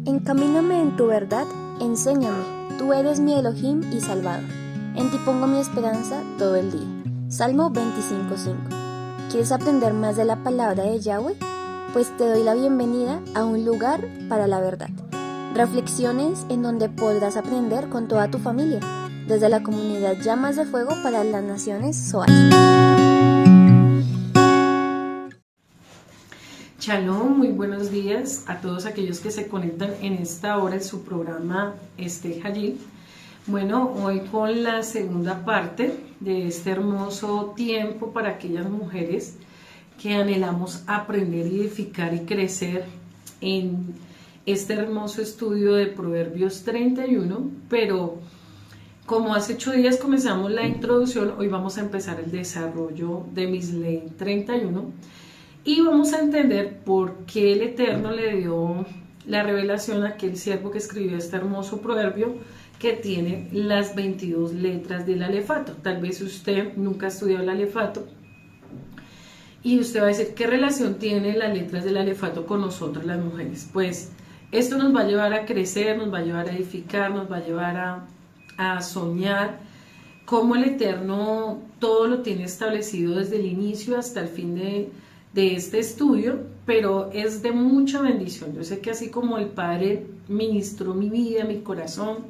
Encamíname en tu verdad, enséñame, tú eres mi Elohim y Salvador. En ti pongo mi esperanza todo el día. Salmo 25:5. ¿Quieres aprender más de la palabra de Yahweh? Pues te doy la bienvenida a un lugar para la verdad. Reflexiones en donde podrás aprender con toda tu familia, desde la comunidad Llamas de Fuego para las Naciones Zohar. Shalom, muy buenos días a todos aquellos que se conectan en esta hora en su programa Hayil. Bueno, hoy con la segunda parte de este hermoso tiempo para aquellas mujeres que anhelamos aprender, edificar y crecer en este hermoso estudio de Proverbios 31, pero como hace 8 días comenzamos la introducción, hoy vamos a empezar el desarrollo de Misley 31 y vamos a entender por qué el Eterno le dio la revelación a aquel siervo que escribió este hermoso proverbio que tiene las 22 letras del alefato. Tal vez usted nunca ha estudiado el alefato y usted va a decir, ¿qué relación tiene las letras del alefato con nosotros las mujeres? Pues esto nos va a llevar a crecer, nos va a llevar a edificar, nos va a llevar a soñar cómo el Eterno todo lo tiene establecido desde el inicio hasta el fin de este estudio, pero es de mucha bendición. Yo sé que así como el Padre ministró mi vida, mi corazón,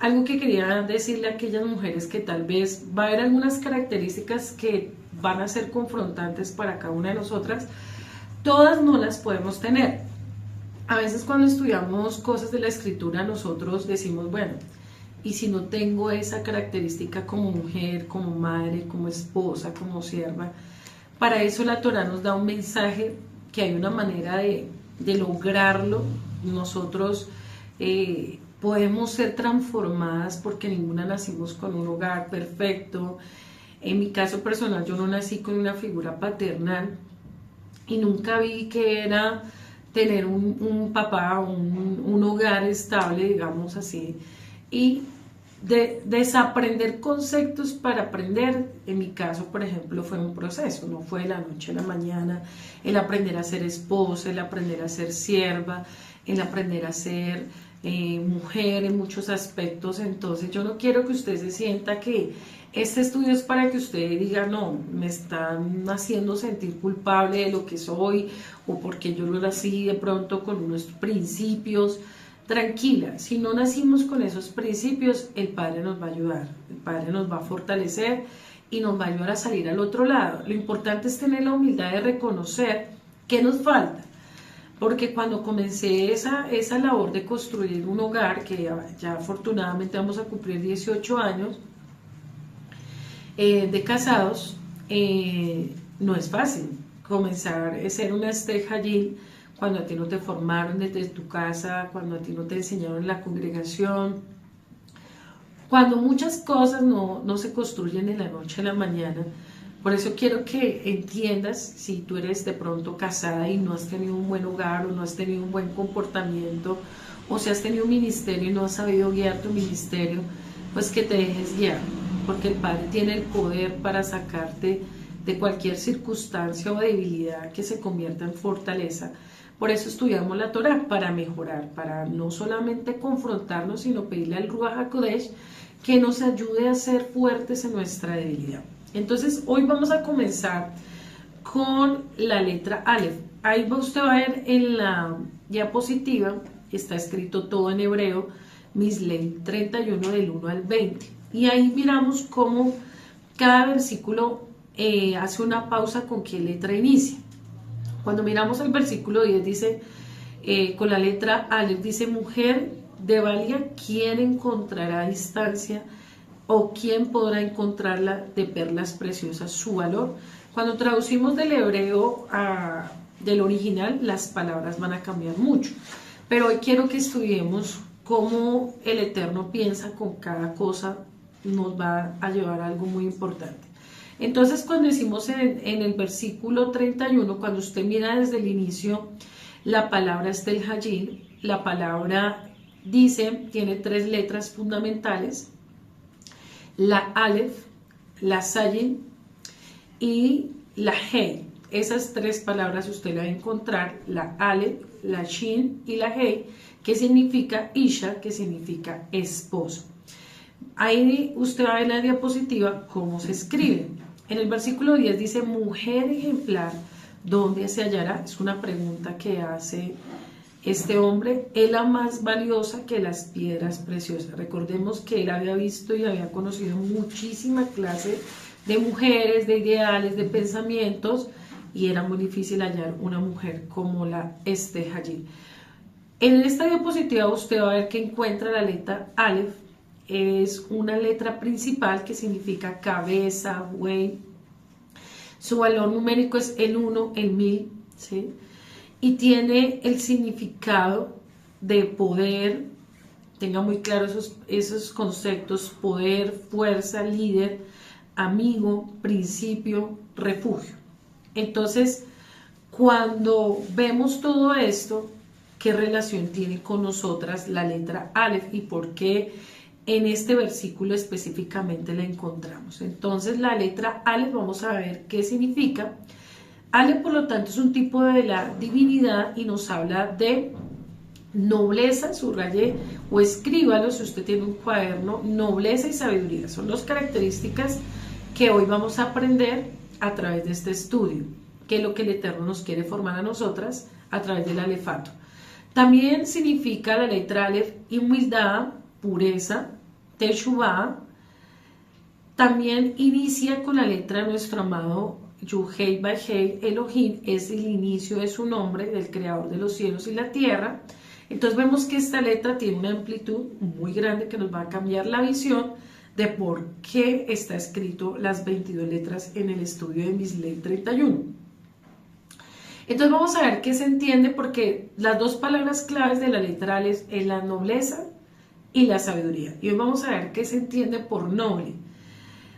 algo que quería decirle a aquellas mujeres que tal vez va a haber algunas características que van a ser confrontantes para cada una de nosotras, todas no las podemos tener. A veces cuando estudiamos cosas de la escritura nosotros decimos, bueno, y si no tengo esa característica como mujer, como madre, como esposa, como sierva. Para eso la Torah nos da un mensaje que hay una manera de lograrlo. Nosotros podemos ser transformadas porque ninguna nacimos con un hogar perfecto. En mi caso personal yo no nací con una figura paternal y nunca vi que era tener un papá, un hogar estable, digamos así, y desaprender conceptos para aprender. En mi caso, por ejemplo, fue un proceso, no fue de la noche a la mañana, el aprender a ser esposa, el aprender a ser sierva, el aprender a ser mujer en muchos aspectos. Entonces yo no quiero que usted se sienta que este estudio es para que usted diga, no, me están haciendo sentir culpable de lo que soy o porque yo no nací de pronto con unos principios. Tranquila, si no nacimos con esos principios, el Padre nos va a ayudar, el Padre nos va a fortalecer y nos va a ayudar a salir al otro lado. Lo importante es tener la humildad de reconocer qué nos falta, porque cuando comencé esa labor de construir un hogar, que ya afortunadamente vamos a cumplir 18 años de casados, no es fácil comenzar a ser una Hayil cuando a ti no te formaron desde tu casa, cuando a ti no te enseñaron en la congregación, cuando muchas cosas no se construyen de la noche a la mañana. Por eso quiero que entiendas, si tú eres de pronto casada y no has tenido un buen hogar o no has tenido un buen comportamiento, o si has tenido un ministerio y no has sabido guiar tu ministerio, pues que te dejes guiar, porque el Padre tiene el poder para sacarte de cualquier circunstancia o debilidad que se convierta en fortaleza. Por eso estudiamos la Torah, para mejorar, para no solamente confrontarnos, sino pedirle al Ruach HaKodesh que nos ayude a ser fuertes en nuestra debilidad. Entonces, hoy vamos a comenzar con la letra Aleph. Ahí usted va a ver en la diapositiva, está escrito todo en hebreo, Misley 31 del 1 al 20. Y ahí miramos cómo cada versículo hace una pausa con qué letra inicia. Cuando miramos el versículo 10 dice, con la letra Aleph dice, mujer de valía, ¿quién encontrará distancia o quién podrá encontrarla de perlas preciosas su valor? Cuando traducimos del hebreo del original, las palabras van a cambiar mucho, pero hoy quiero que estudiemos cómo el Eterno piensa con cada cosa, nos va a llevar a algo muy importante. Entonces, cuando decimos en el versículo 31, cuando usted mira desde el inicio, la palabra Hayil, la palabra dice, tiene 3 letras fundamentales, la Aleph, la Zayin y la Hey. Esas 3 palabras usted las va a encontrar, la Aleph, la Shin y la Hey, que significa Isha, que significa esposo. Ahí usted va a ver en la diapositiva cómo se escribe. En el versículo 10 dice, mujer ejemplar, ¿dónde se hallará? Es una pregunta que hace este hombre. Es la más valiosa que las piedras preciosas. Recordemos que él había visto y había conocido muchísima clase de mujeres, de ideales, de pensamientos, y era muy difícil hallar una mujer como la Esther Hajil. En esta diapositiva usted va a ver que encuentra la letra Aleph. Es una letra principal que significa cabeza, buey. Su valor numérico es el 1, el 1000, ¿sí? Y tiene el significado de poder. Tenga muy claro esos conceptos: poder, fuerza, líder, amigo, principio, refugio. Entonces, cuando vemos todo esto, ¿qué relación tiene con nosotras la letra Aleph y por qué en este versículo específicamente la encontramos? Entonces, la letra Aleph, vamos a ver qué significa. Aleph, por lo tanto, es un tipo de la divinidad y nos habla de nobleza, subraye o escríbalo si usted tiene un cuaderno, nobleza y sabiduría. Son 2 características que hoy vamos a aprender a través de este estudio, que es lo que el Eterno nos quiere formar a nosotras a través del alefato. También significa la letra Aleph humildad, pureza, Teshuvah. También inicia con la letra de nuestro amado Yuhei Bajei Elohim, es el inicio de su nombre, del creador de los cielos y la tierra. Entonces vemos que esta letra tiene una amplitud muy grande que nos va a cambiar la visión de por qué está escrito las 22 letras en el estudio de Misley 31. Entonces vamos a ver qué se entiende, porque las 2 palabras claves de la letra Aleph es la nobleza y la sabiduría. Y hoy vamos a ver qué se entiende por noble.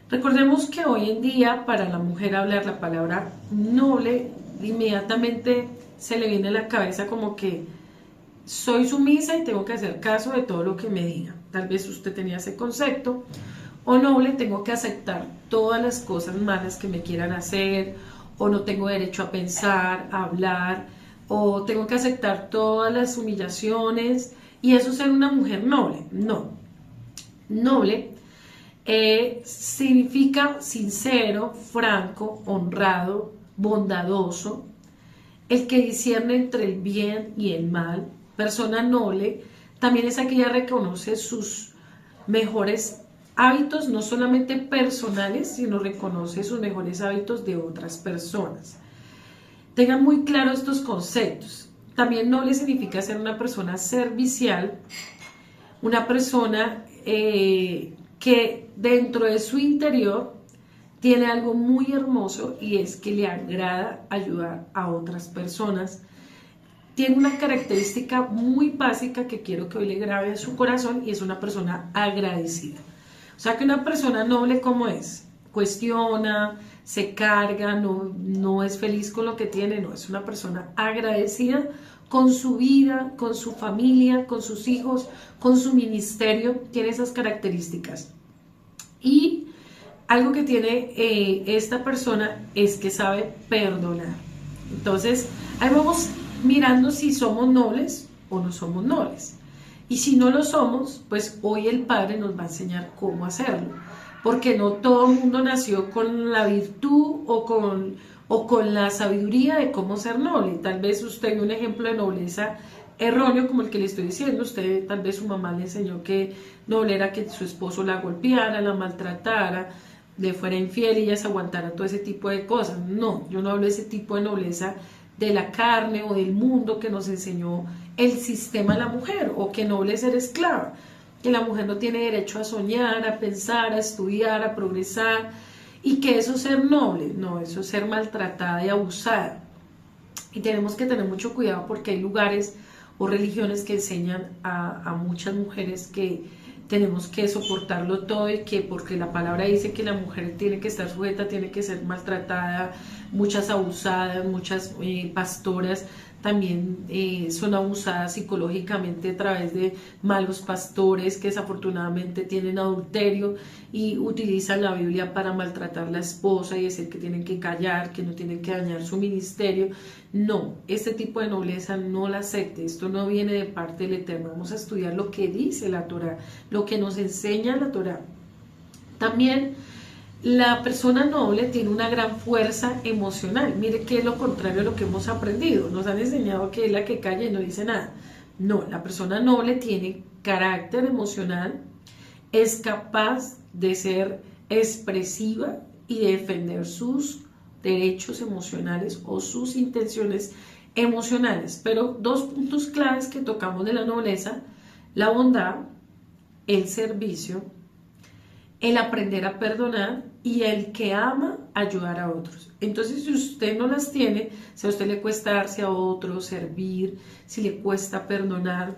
Recordemos que hoy en día para la mujer hablar la palabra noble, inmediatamente se le viene a la cabeza como que soy sumisa y tengo que hacer caso de todo lo que me digan. Tal vez usted tenía ese concepto. O noble, tengo que aceptar todas las cosas malas que me quieran hacer, o no tengo derecho a pensar, a hablar, o tengo que aceptar todas las humillaciones, y eso es ser una mujer noble. No. Noble significa sincero, franco, honrado, bondadoso, el que discierne entre el bien y el mal. Persona noble también es aquella que reconoce sus mejores hábitos, no solamente personales, sino reconoce sus mejores hábitos de otras personas. Tengan muy claros estos conceptos. También noble significa ser una persona servicial, una persona que dentro de su interior tiene algo muy hermoso, y es que le agrada ayudar a otras personas. Tiene una característica muy básica que quiero que hoy le grabe en su corazón, y es una persona agradecida. O sea que una persona noble, ¿cómo es? Cuestiona, se carga, no es feliz con lo que tiene, no, es una persona agradecida con su vida, con su familia, con sus hijos, con su ministerio. Tiene esas características. Y algo que tiene esta persona es que sabe perdonar. Entonces, ahí vamos mirando si somos nobles o no somos nobles. Y si no lo somos, pues hoy el Padre nos va a enseñar cómo hacerlo. Porque no todo el mundo nació con la virtud o con la sabiduría de cómo ser noble. Tal vez usted ve un ejemplo de nobleza erróneo como el que le estoy diciendo. Usted, tal vez su mamá le enseñó que noble era que su esposo la golpeara, la maltratara, le fuera infiel y ella se aguantara todo ese tipo de cosas. No, yo no hablo de ese tipo de nobleza de la carne o del mundo que nos enseñó el sistema de la mujer, o que noble es ser esclava, que la mujer no tiene derecho a soñar, a pensar, a estudiar, a progresar, y que eso es ser noble. No, eso es ser maltratada y abusada. Y tenemos que tener mucho cuidado, porque hay lugares o religiones que enseñan a muchas mujeres que tenemos que soportarlo todo, y que porque la palabra dice que la mujer tiene que estar sujeta, tiene que ser maltratada, muchas abusadas, muchas pastoras también son abusadas psicológicamente a través de malos pastores que desafortunadamente tienen adulterio y utilizan la Biblia para maltratar a la esposa y decir que tienen que callar, que no tienen que dañar su ministerio. No, este tipo de nobleza no la acepte, esto no viene de parte del Eterno. Vamos a estudiar lo que dice la Torá, lo que nos enseña la Torá. También la persona noble tiene una gran fuerza emocional. Mire que es lo contrario a lo que hemos aprendido. Nos han enseñado que es la que calla y no dice nada. No, la persona noble tiene carácter emocional, es capaz de ser expresiva y de defender sus derechos emocionales o sus intenciones emocionales. Pero dos puntos claves que tocamos de la nobleza: la bondad, el servicio, el aprender a perdonar y el que ama ayudar a otros. Entonces, si usted no las tiene, si a usted le cuesta darse a otro, servir, si le cuesta perdonar,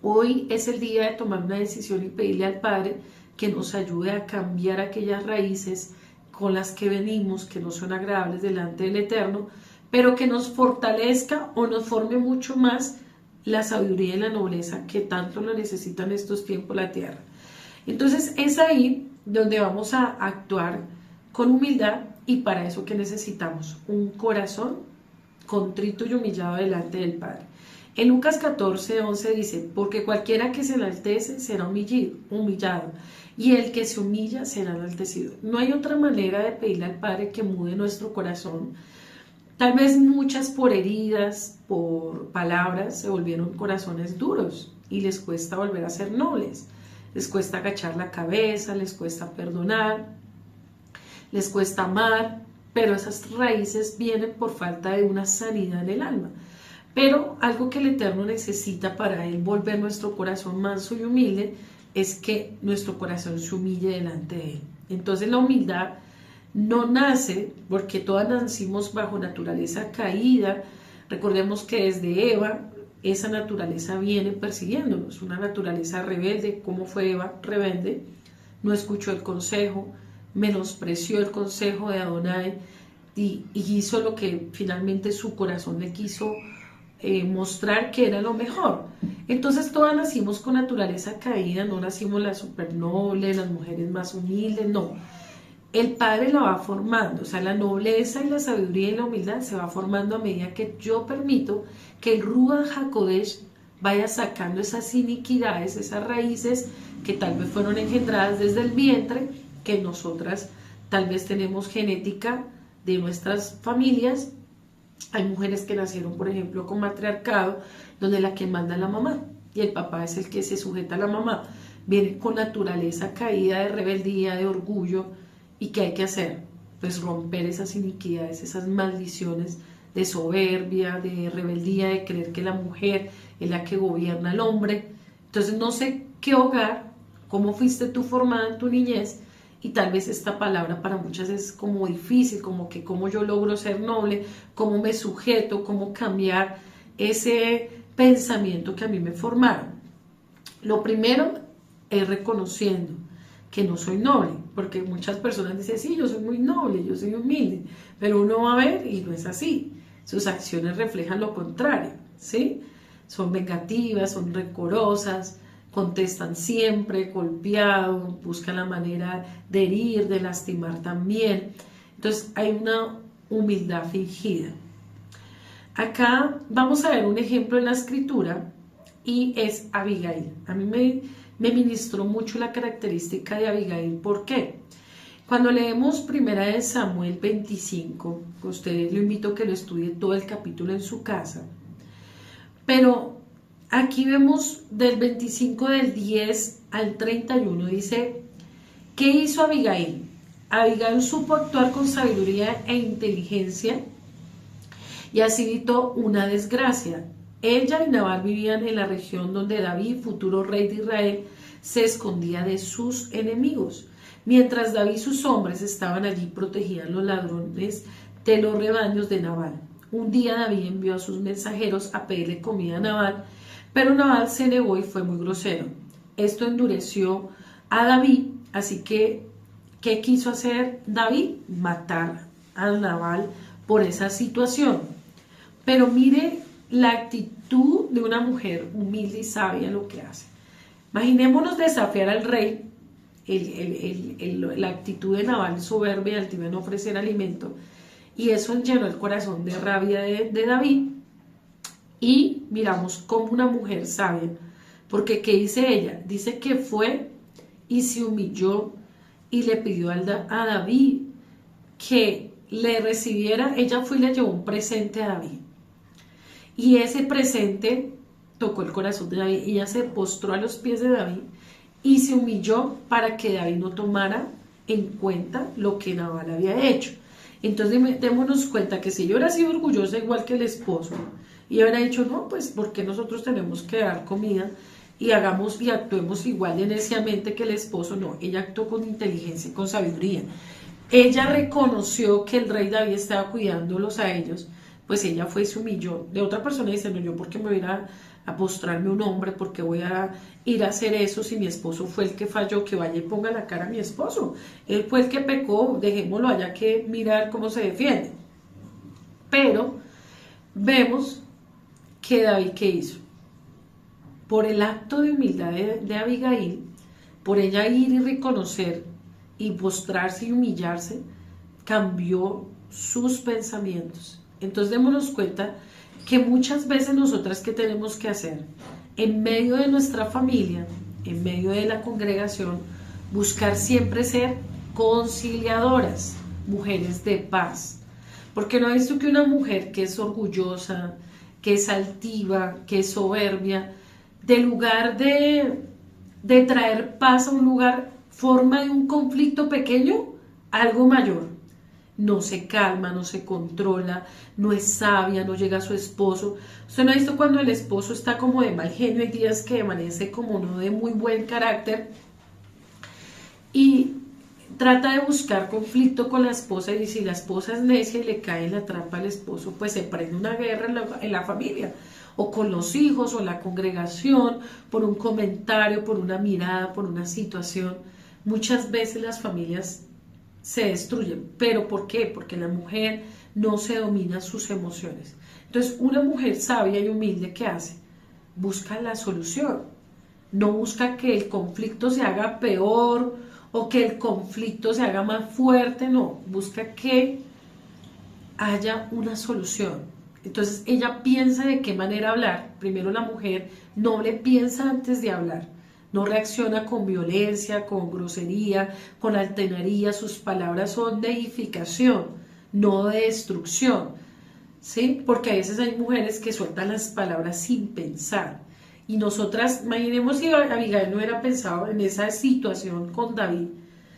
hoy es el día de tomar una decisión y pedirle al Padre que nos ayude a cambiar aquellas raíces con las que venimos, que no son agradables delante del Eterno, pero que nos fortalezca o nos forme mucho más la sabiduría y la nobleza que tanto lo necesita en estos tiempos la tierra. Entonces es ahí donde vamos a actuar con humildad, y para eso que necesitamos un corazón contrito y humillado delante del Padre. En Lucas 14:11 dice: porque cualquiera que se enaltece será humillado, y el que se humilla será enaltecido. No hay otra manera de pedirle al Padre que mude nuestro corazón. Tal vez muchas por heridas, por palabras, se volvieron corazones duros y les cuesta volver a ser nobles. Les cuesta agachar la cabeza, les cuesta perdonar, les cuesta amar, pero esas raíces vienen por falta de una sanidad en el alma. Pero algo que el Eterno necesita para Él volver nuestro corazón manso y humilde es que nuestro corazón se humille delante de Él. Entonces la humildad no nace porque todas nacimos bajo naturaleza caída. Recordemos que desde Eva esa naturaleza viene persiguiéndonos, una naturaleza rebelde. ¿Cómo fue Eva rebelde? No escuchó el consejo, menospreció el consejo de Adonai y hizo lo que finalmente su corazón le quiso mostrar que era lo mejor. Entonces todas nacimos con naturaleza caída, no nacimos las supernobles, las mujeres más humildes, no. El Padre la va formando, o sea, la nobleza y la sabiduría y la humildad se va formando a medida que yo permito que el Ruach HaKodesh vaya sacando esas iniquidades, esas raíces que tal vez fueron engendradas desde el vientre, que nosotras tal vez tenemos genética de nuestras familias. Hay mujeres que nacieron, por ejemplo, con matriarcado, donde la que manda es la mamá y el papá es el que se sujeta a la mamá. Viene con naturaleza caída de rebeldía, de orgullo. ¿Y qué hay que hacer? Pues romper esas iniquidades, esas maldiciones de soberbia, de rebeldía, de creer que la mujer es la que gobierna al hombre. Entonces no sé qué hogar, cómo fuiste tú formada en tu niñez, y tal vez esta palabra para muchas es como difícil, como que cómo yo logro ser noble, cómo me sujeto, cómo cambiar ese pensamiento que a mí me formaron. Lo primero es reconociendo que no soy noble, porque muchas personas dicen: sí, yo soy muy noble, yo soy humilde, pero uno va a ver y no es así. Sus acciones reflejan lo contrario, ¿sí? Son vengativas, son rencorosas, contestan siempre, golpeado, buscan la manera de herir, de lastimar también. Entonces hay una humildad fingida. Acá vamos a ver un ejemplo en la escritura y es Abigail. A mí me ministró mucho la característica de Abigail. ¿Por qué? Cuando leemos 1 Samuel 25, ustedes lo invito a que lo estudie todo el capítulo en su casa, pero aquí vemos del 25 del 10 al 31, dice: ¿qué hizo Abigail? Abigail supo actuar con sabiduría e inteligencia y así evitó una desgracia. Ella y Nabal vivían en la región donde David, futuro rey de Israel, se escondía de sus enemigos. Mientras David y sus hombres estaban allí, protegían los ladrones de los rebaños de Nabal. Un día David envió a sus mensajeros a pedirle comida a Nabal, pero Nabal se negó y fue muy grosero. Esto endureció a David, así que, ¿qué quiso hacer David? Matar a Nabal por esa situación. Pero mire la actitud de una mujer humilde y sabia lo que hace. Imaginémonos desafiar al rey, la actitud de Nabal soberbia y altiva en ofrecer alimento, y eso llenó el corazón de rabia de David. Y miramos como una mujer sabia, porque ¿qué dice ella? Dice que fue y se humilló y le pidió a David que le recibiera. Ella fue y le llevó un presente a David, y ese presente tocó el corazón de David. Ella se postró a los pies de David y se humilló para que David no tomara en cuenta lo que Nabal había hecho. Entonces démonos cuenta que si yo hubiera sido orgullosa igual que el esposo y hubiera dicho, no, pues porque nosotros tenemos que dar comida y hagamos y actuemos igual de neciamente que el esposo, no, ella actuó con inteligencia y con sabiduría. Ella reconoció que el rey David estaba cuidándolos a ellos, pues ella fue y se humilló. De otra persona dice, no, yo porque me voy a postrarme un hombre, porque voy a ir a hacer eso si mi esposo fue el que falló, que vaya y ponga la cara a mi esposo. Él fue el que pecó, dejémoslo, haya que mirar cómo se defiende. Pero vemos que David, ¿qué hizo? Por el acto de humildad de Abigail, por ella ir y reconocer y postrarse y humillarse, cambió sus pensamientos. Entonces démonos cuenta que muchas veces nosotras, ¿qué tenemos que hacer? En medio de nuestra familia, en medio de la congregación, buscar siempre ser conciliadoras, mujeres de paz. Porque no es visto que una mujer que es orgullosa, que es altiva, que es soberbia, de lugar de traer paz a un lugar, forma de un conflicto pequeño algo mayor. No se calma, no se controla, no es sabia, no llega a su esposo. ¿Usted no ha visto cuando el esposo está como de mal genio? Hay días que amanece como no de muy buen carácter y trata de buscar conflicto con la esposa, y si la esposa es necia y le cae en la trampa al esposo, pues se prende una guerra en la familia, o con los hijos, o la congregación, por un comentario, por una mirada, por una situación. Muchas veces las familias se destruyen. ¿Pero por qué? Porque la mujer no se domina sus emociones. Entonces, una mujer sabia y humilde, ¿qué hace? Busca la solución. No busca que el conflicto se haga peor o que el conflicto se haga más fuerte, no. Busca que haya una solución. Entonces, ella piensa de qué manera hablar. Primero, la mujer noble piensa antes de hablar. No reacciona con violencia, con grosería, con altanería. Sus palabras son de edificación, no de destrucción, ¿sí? Porque a veces hay mujeres que sueltan las palabras sin pensar. Y nosotras, imaginemos si Abigail no hubiera pensado en esa situación con David,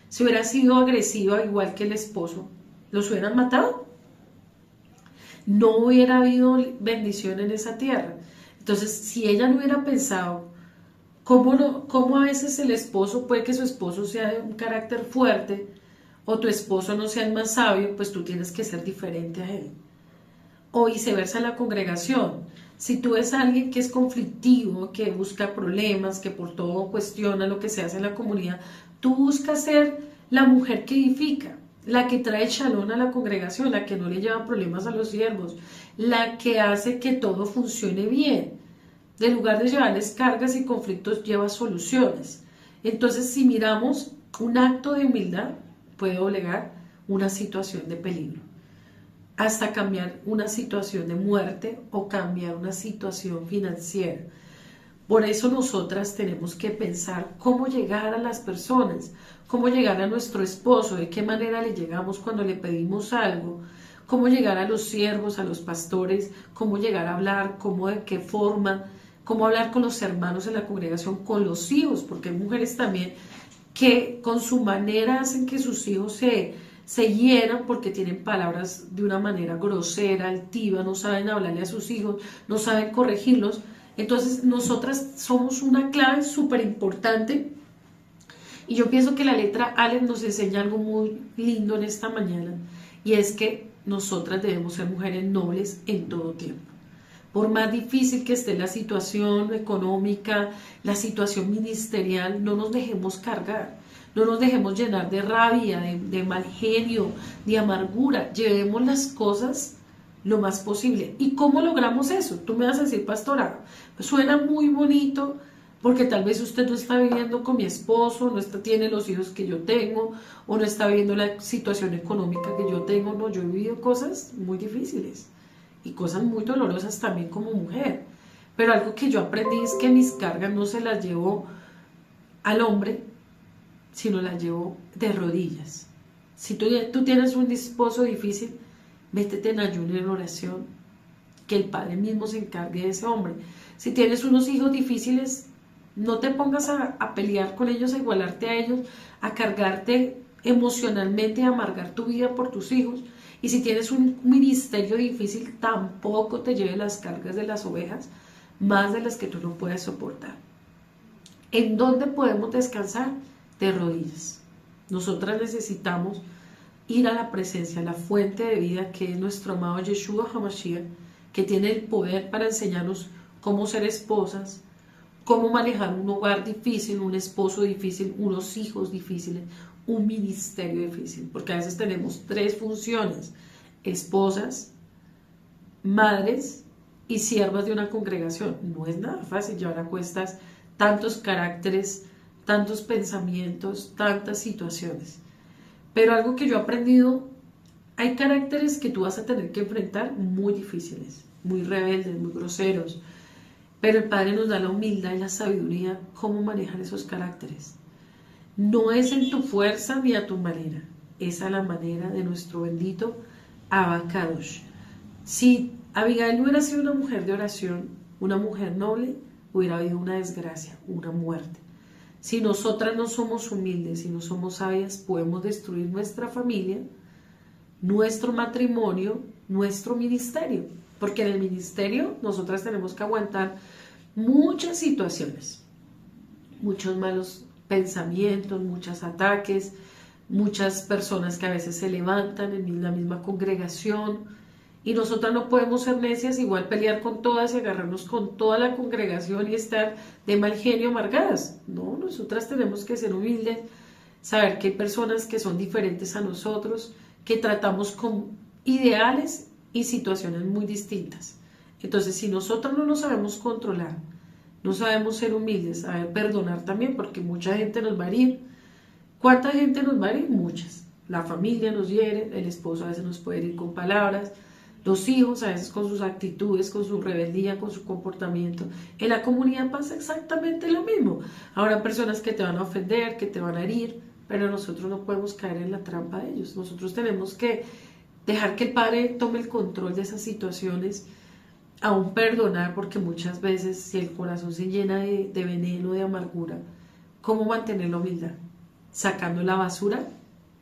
si hubiera sido agresiva igual que el esposo, ¿los hubieran matado? No hubiera habido bendición en esa tierra. Entonces, si ella no hubiera pensado, ¿cómo a veces el esposo, puede que su esposo sea de un carácter fuerte o tu esposo no sea el más sabio, pues tú tienes que ser diferente a él? O viceversa en la congregación. Si tú ves a alguien que es conflictivo, que busca problemas, que por todo cuestiona lo que se hace en la comunidad, tú buscas ser la mujer que edifica, la que trae shalom a la congregación, la que no le lleva problemas a los siervos, la que hace que todo funcione bien. En lugar de llevarles cargas y conflictos, lleva soluciones. Entonces, si miramos, un acto de humildad puede obligar una situación de peligro, hasta cambiar una situación de muerte o cambiar una situación financiera. Por eso nosotras tenemos que pensar cómo llegar a las personas, cómo llegar a nuestro esposo, de qué manera le llegamos cuando le pedimos algo, cómo llegar a los siervos, a los pastores, cómo llegar a hablar, cómo, de qué forma, cómo hablar con los hermanos en la congregación, con los hijos, porque hay mujeres también que con su manera hacen que sus hijos se hieran porque tienen palabras de una manera grosera, altiva, no saben hablarle a sus hijos, no saben corregirlos. Entonces nosotras somos una clave súper importante, y yo pienso que la letra Aleph nos enseña algo muy lindo en esta mañana, y es que nosotras debemos ser mujeres nobles en todo tiempo. Por más difícil que esté la situación económica, la situación ministerial, no nos dejemos cargar, no nos dejemos llenar de rabia, de mal genio, de amargura. Llevemos las cosas lo más posible. ¿Y cómo logramos eso? Tú me vas a decir, pastora, suena muy bonito, porque tal vez usted no está viviendo con mi esposo, tiene los hijos que yo tengo, o no está viviendo la situación económica que yo tengo. No, yo he vivido cosas muy difíciles y cosas muy dolorosas también como mujer. Pero algo que yo aprendí es que mis cargas no se las llevo al hombre, sino las llevo de rodillas. Si tú tienes un esposo difícil, métete en ayuno y en oración, que el Padre mismo se encargue de ese hombre. Si tienes unos hijos difíciles, no te pongas a pelear con ellos, a igualarte a ellos, a cargarte emocionalmente, a amargar tu vida por tus hijos. Y si tienes un ministerio difícil, tampoco te lleves las cargas de las ovejas, más de las que tú no puedes soportar. ¿En dónde podemos descansar? De rodillas. Nosotras necesitamos ir a la presencia, a la fuente de vida que es nuestro amado Yeshua HaMashiach, que tiene el poder para enseñarnos cómo ser esposas, cómo manejar un hogar difícil, un esposo difícil, unos hijos difíciles, un ministerio difícil, porque a veces tenemos 3 funciones: esposas, madres y siervas de una congregación. No es nada fácil llevar a cuestas tantos caracteres, tantos pensamientos, tantas situaciones. Pero algo que yo he aprendido, hay caracteres que tú vas a tener que enfrentar muy difíciles, muy rebeldes, muy groseros, pero el Padre nos da la humildad y la sabiduría cómo manejar esos caracteres. No es en tu fuerza ni a tu manera, es a la manera de nuestro bendito Abba Kadosh. Si Abigail no hubiera sido una mujer de oración, una mujer noble, hubiera habido una desgracia, una muerte. Si nosotras no somos humildes, si no somos sabias, podemos destruir nuestra familia, nuestro matrimonio, nuestro ministerio. Porque en el ministerio nosotras tenemos que aguantar muchas situaciones, muchos malos pensamientos, muchos ataques, muchas personas que a veces se levantan en la misma congregación. Y nosotras no podemos ser necias, igual pelear con todas y agarrarnos con toda la congregación y estar de mal genio amargadas. No, nosotras tenemos que ser humildes, saber que hay personas que son diferentes a nosotros, que tratamos con ideales y situaciones muy distintas. Entonces, si nosotros no nos sabemos controlar, no sabemos ser humildes, saber perdonar también, porque mucha gente nos va a herir. ¿Cuánta gente nos va a herir? Muchas. La familia nos hiere, el esposo a veces nos puede herir con palabras, los hijos a veces con sus actitudes, con su rebeldía, con su comportamiento. En la comunidad pasa exactamente lo mismo. Habrá personas que te van a ofender, que te van a herir, pero nosotros no podemos caer en la trampa de ellos. Nosotros tenemos que dejar que el Padre tome el control de esas situaciones, aún perdonar, porque muchas veces si el corazón se llena de veneno, de amargura, ¿cómo mantener la humildad? Sacando la basura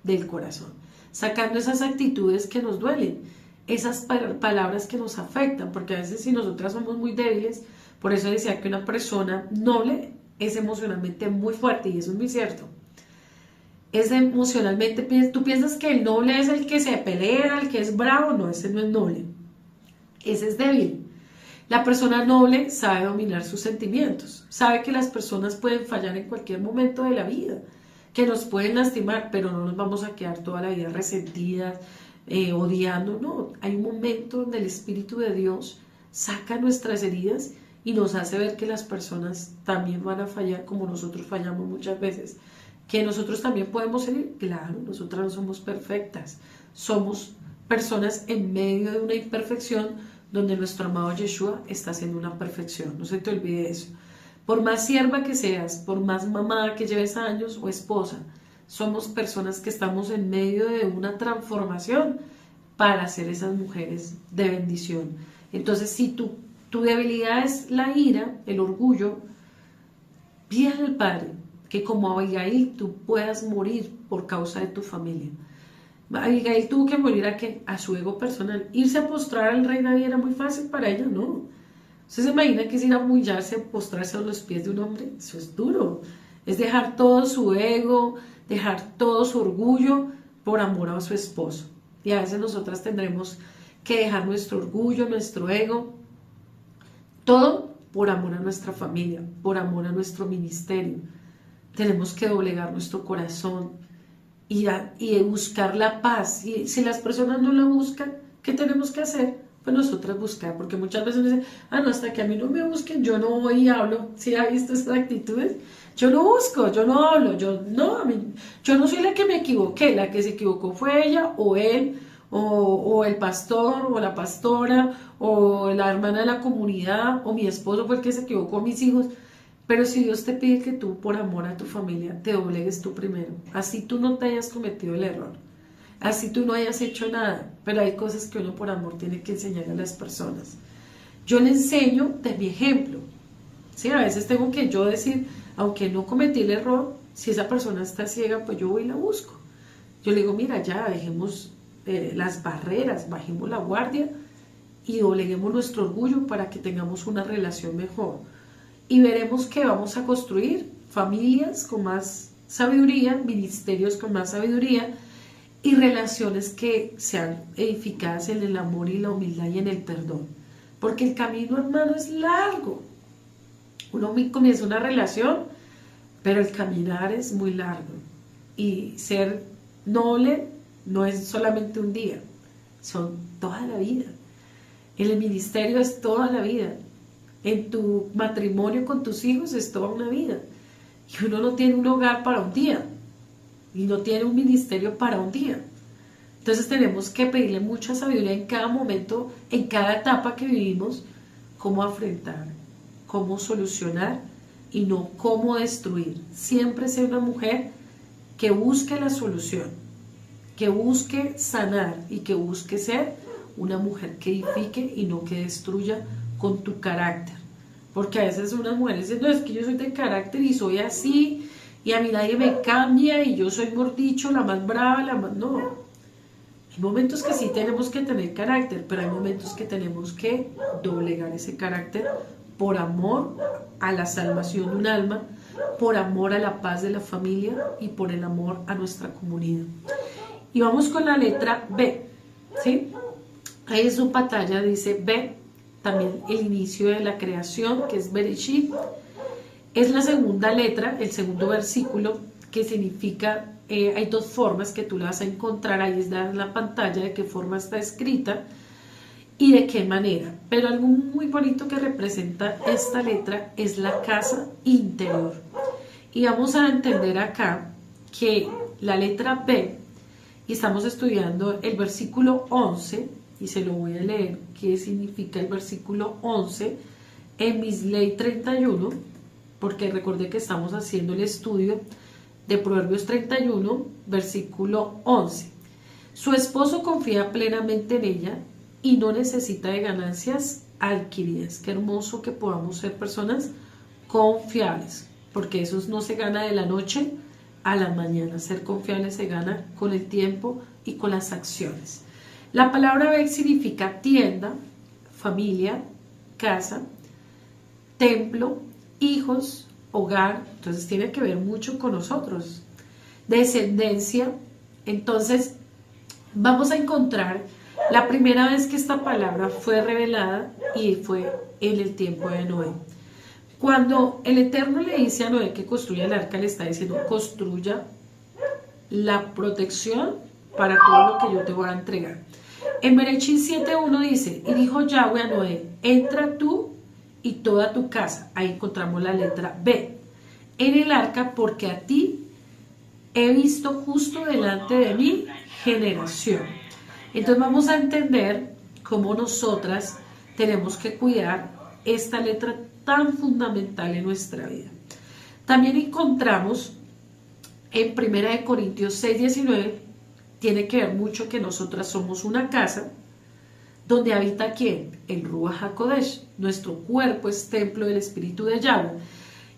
del corazón, sacando esas actitudes que nos duelen, esas palabras que nos afectan, porque a veces si nosotras somos muy débiles, por eso decía que una persona noble es emocionalmente muy fuerte, y eso es muy cierto. Es emocionalmente, tú piensas que el noble es el que se pelea, el que es bravo. No, ese no es noble, ese es débil. La persona noble sabe dominar sus sentimientos, sabe que las personas pueden fallar en cualquier momento de la vida, que nos pueden lastimar, pero no nos vamos a quedar toda la vida resentidas, odiando. No, hay un momento donde el Espíritu de Dios saca nuestras heridas y nos hace ver que las personas también van a fallar como nosotros fallamos muchas veces, que nosotros también podemos herir. Claro, nosotras no somos perfectas, somos personas en medio de una imperfección donde nuestro amado Yeshua está haciendo una perfección. No se te olvide eso. Por más sierva que seas, por más mamá que lleves años o esposa, somos personas que estamos en medio de una transformación para ser esas mujeres de bendición. Entonces, si tu debilidad es la ira, el orgullo, pídele al Padre que como Abigail tú puedas morir por causa de tu familia. Abigail tuvo que morir ¿a qué? A su ego personal. Irse a postrar al rey David era muy fácil para ella, ¿no? ¿Usted se imagina que es ir a humillarse, a postrarse a los pies de un hombre? Eso es duro. Es dejar todo su ego, dejar todo su orgullo por amor a su esposo. Y a veces nosotras tendremos que dejar nuestro orgullo, nuestro ego, todo por amor a nuestra familia, por amor a nuestro ministerio. Tenemos que doblegar nuestro corazón y buscar la paz. Y si las personas no la buscan, ¿qué tenemos que hacer? pues nosotras buscar, porque muchas veces me dicen, no, hasta que a mí no me busquen, yo no voy y hablo. ¿Sí ha visto estas actitudes? Yo no busco, yo no hablo, yo no soy la que me equivoqué, la que se equivocó fue ella o él, o el pastor, o la pastora, o la hermana de la comunidad, o mi esposo fue el que se equivocó, mis hijos. Pero si Dios te pide que tú, por amor a tu familia, te doblegues tú primero, así tú no te hayas cometido el error, así tú no hayas hecho nada, pero hay cosas que uno por amor tiene que enseñar a las personas. Yo le enseño de mi ejemplo, ¿sí? A veces tengo que yo decir, aunque no cometí el error, si esa persona está ciega, pues yo voy y la busco. Yo le digo, mira, ya dejemos las barreras, bajemos la guardia y dobleguemos nuestro orgullo para que tengamos una relación mejor. Y veremos que vamos a construir familias con más sabiduría, ministerios con más sabiduría y relaciones que sean edificadas en el amor y la humildad y en el perdón. Porque el camino, hermano, es largo. Uno comienza una relación, pero el caminar es muy largo. Y ser noble no es solamente un día, son toda la vida. En el ministerio es toda la vida. En tu matrimonio con tus hijos es toda una vida. Y uno no tiene un hogar para un día. Y no tiene un ministerio para un día. Entonces tenemos que pedirle mucha sabiduría en cada momento, en cada etapa que vivimos, cómo afrontar, cómo solucionar y no cómo destruir. Siempre ser una mujer que busque la solución, que busque sanar y que busque ser una mujer que edifique y no que destruya con tu carácter. Porque a veces unas mujeres dicen, no, es que yo soy de carácter y soy así y a mí nadie me cambia y yo soy mordicho, la más brava, la más... No, hay momentos que sí tenemos que tener carácter, pero hay momentos que tenemos que doblegar ese carácter por amor a la salvación de un alma, por amor a la paz de la familia y por el amor a nuestra comunidad. Y vamos con la letra B, ¿sí? Ahí en su pantalla dice B, también el inicio de la creación, que es Bereshit. Es la segunda letra, el segundo versículo, que significa, hay dos formas que tú la vas a encontrar, ahí está en la pantalla de qué forma está escrita y de qué manera. Pero algo muy bonito que representa esta letra es la casa interior. Y vamos a entender acá que la letra B, y estamos estudiando el versículo 11, y se lo voy a leer, qué significa el versículo 11 en Misley 31, porque recordé que estamos haciendo el estudio de Proverbios 31, versículo 11. Su esposo confía plenamente en ella y no necesita de ganancias adquiridas. Qué hermoso que podamos ser personas confiables, porque eso no se gana de la noche a la mañana. Ser confiable se gana con el tiempo y con las acciones. La palabra Beth significa tienda, familia, casa, templo, hijos, hogar. Entonces tiene que ver mucho con nosotros. Descendencia. Entonces vamos a encontrar la primera vez que esta palabra fue revelada y fue en el tiempo de Noé. Cuando el Eterno le dice a Noé que construya el arca, le está diciendo, construya la protección para todo lo que yo te voy a entregar. En Bereshit 7:1 dice, y dijo Yahweh a Noé, entra tú y toda tu casa. Ahí encontramos la letra B. En el arca, porque a ti he visto justo delante de mi generación. Entonces vamos a entender cómo nosotras tenemos que cuidar esta letra tan fundamental en nuestra vida. También encontramos en 1 Corintios 6:19, tiene que ver mucho que nosotras somos una casa donde habita ¿quién? El Ruach HaKodesh. Nuestro cuerpo es templo del Espíritu de Yahweh.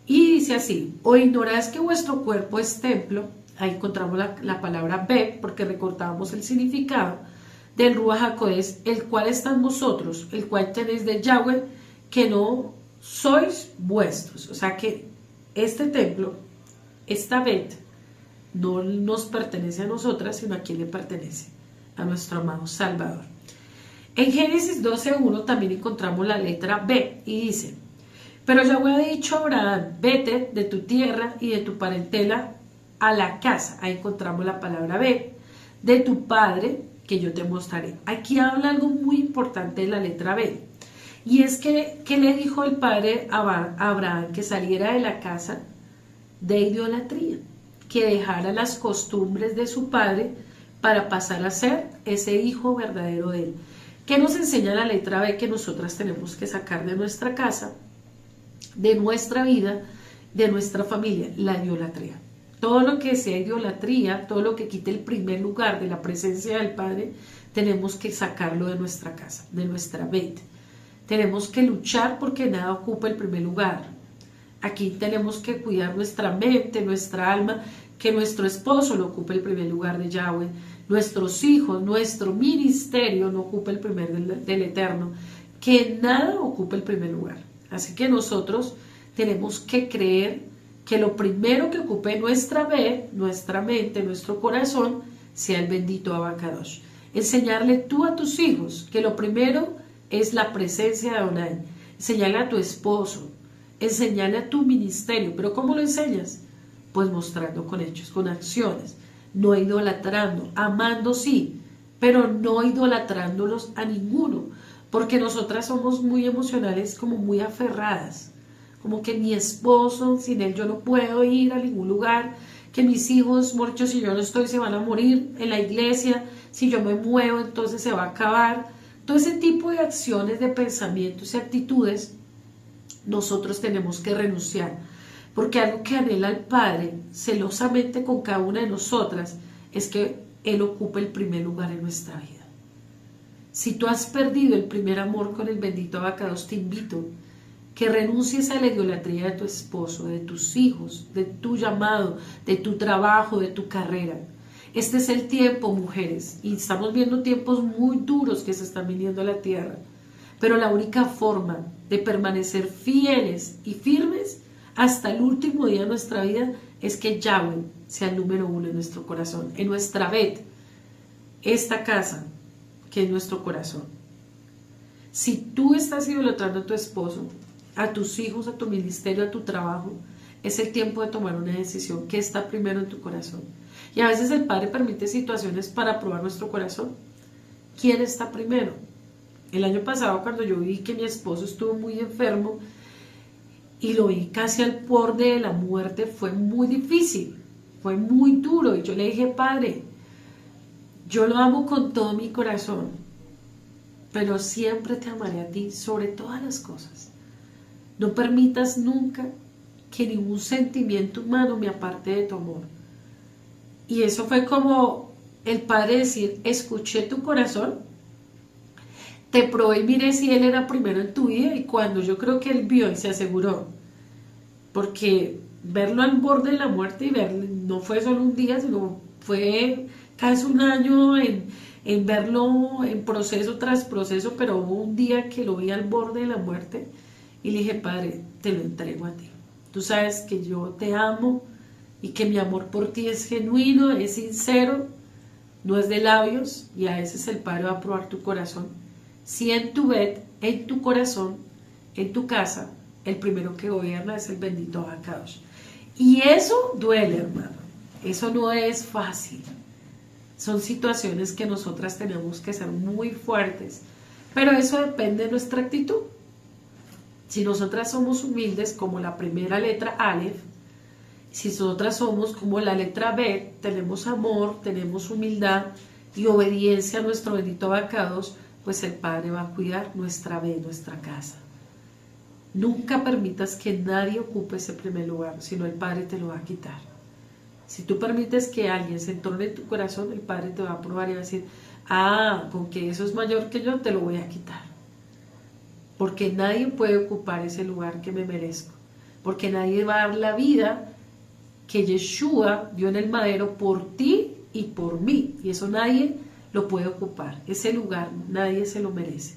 Y dice así, o ignoráis que vuestro cuerpo es templo, ahí encontramos la palabra B, porque recortábamos el significado del Ruach HaKodesh, el cual está en vosotros, el cual tenéis de Yahweh, que no sois vuestros. O sea que este templo, esta Bet, no nos pertenece a nosotras, sino a quien le pertenece, a nuestro amado Salvador. En Génesis 12:1 también encontramos la letra B y dice, pero Yahweh ha dicho a Abraham, vete de tu tierra y de tu parentela a la casa, ahí encontramos la palabra B, de tu padre, que yo te mostraré. Aquí habla algo muy importante de la letra B. Y es que, ¿qué le dijo el padre a Abraham? Que saliera de la casa de idolatría, que dejara las costumbres de su padre para pasar a ser ese hijo verdadero de él. ¿Qué nos enseña la letra B? Que nosotras tenemos que sacar de nuestra casa, de nuestra vida, de nuestra familia, la idolatría. Todo lo que sea idolatría, todo lo que quite el primer lugar de la presencia del Padre, tenemos que sacarlo de nuestra casa, de nuestra mente. Tenemos que luchar porque nada ocupa el primer lugar. Aquí tenemos que cuidar nuestra mente, nuestra alma, que nuestro esposo no ocupe el primer lugar de Yahweh, nuestros hijos, nuestro ministerio no ocupe el primer del Eterno, que nada ocupe el primer lugar. Así que nosotros tenemos que creer que lo primero que ocupe nuestra mente, nuestro corazón, sea el bendito Abacadosh. Enseñarle tú a tus hijos que lo primero es la presencia de Adonai. Enseñarle a tu esposo, enseñarle a tu ministerio. ¿Pero cómo lo enseñas? Pues mostrando con hechos, con acciones, no idolatrando, amando sí, pero no idolatrándolos a ninguno, porque nosotras somos muy emocionales, como muy aferradas, como que mi esposo, sin él yo no puedo ir a ningún lugar, que mis hijos, muchos, si yo no estoy, se van a morir en la iglesia, si yo me muevo, entonces se va a acabar. Todo ese tipo de acciones, de pensamientos y actitudes, nosotros tenemos que renunciar, porque algo que anhela el Padre celosamente con cada una de nosotras es que Él ocupe el primer lugar en nuestra vida. Si tú has perdido el primer amor con el bendito Abacados, te invito que renuncies a la idolatría de tu esposo, de tus hijos, de tu llamado, de tu trabajo, de tu carrera. Este es el tiempo, mujeres, y estamos viendo tiempos muy duros que se están viniendo a la tierra, pero la única forma de permanecer fieles y firmes hasta el último día de nuestra vida es que Yahweh sea el número uno en nuestro corazón, en nuestra Bet, esta casa que es nuestro corazón. Si tú estás idolatrando a tu esposo, a tus hijos, a tu ministerio, a tu trabajo, es el tiempo de tomar una decisión. ¿Qué está primero en tu corazón? Y a veces el Padre permite situaciones para probar nuestro corazón. ¿Quién está primero? El año pasado, cuando yo vi que mi esposo estuvo muy enfermo y lo vi casi al borde de la muerte, fue muy difícil, fue muy duro. Y yo le dije: Padre, yo lo amo con todo mi corazón, pero siempre te amaré a ti sobre todas las cosas. No permitas nunca que ningún sentimiento humano me aparte de tu amor. Y eso fue como el Padre decir: escuché tu corazón, te probé y miré si Él era primero en tu vida. Y cuando yo creo que Él vio y se aseguró, porque verlo al borde de la muerte y verlo no fue solo un día, sino fue casi un año en verlo en proceso tras proceso, pero hubo un día que lo vi al borde de la muerte y le dije: Padre, te lo entrego a ti. Tú sabes que yo te amo y que mi amor por ti es genuino, es sincero, no es de labios. Y a veces el Padre va a probar tu corazón. Si en tu Bet, en tu corazón, en tu casa, el primero que gobierna es el bendito Abacados. Y eso duele, hermano. Eso no es fácil. Son situaciones que nosotras tenemos que ser muy fuertes, pero eso depende de nuestra actitud. Si nosotras somos humildes como la primera letra Aleph, si nosotras somos como la letra B, tenemos amor, tenemos humildad y obediencia a nuestro bendito Abacados, pues el Padre va a cuidar nuestra B, nuestra casa. Nunca permitas que nadie ocupe ese primer lugar, sino el Padre te lo va a quitar. Si tú permites que alguien se entorne en tu corazón, el Padre te va a probar y va a decir: ah, con que eso es mayor que yo, te lo voy a quitar. Porque nadie puede ocupar ese lugar que me merezco. Porque nadie va a dar la vida que Yeshua dio en el madero por ti y por mí. Y eso nadie lo puede ocupar. Ese lugar nadie se lo merece.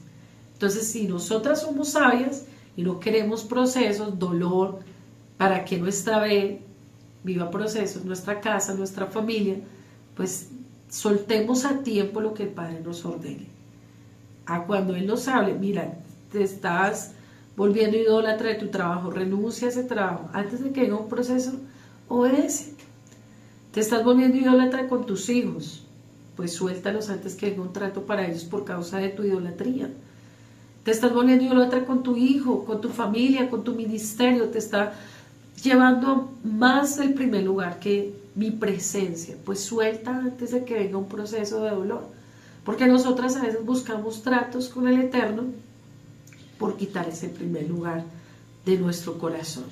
Entonces, si nosotras somos sabias y no queremos procesos, dolor, para que nuestra vida viva procesos, nuestra casa, nuestra familia, pues soltemos a tiempo lo que el Padre nos ordene. A cuando Él nos hable: mira, te estás volviendo idólatra de tu trabajo, renuncia a ese trabajo. Antes de que venga un proceso, obedece. Te estás volviendo idólatra con tus hijos, pues suéltalos antes que venga un trato para ellos por causa de tu idolatría. Te estás volviendo idólatra con tu hijo, con tu familia, con tu ministerio, te está llevando más del primer lugar que mi presencia. Pues suelta antes de que venga un proceso de dolor, porque nosotras a veces buscamos tratos con el Eterno por quitar ese primer lugar de nuestro corazón.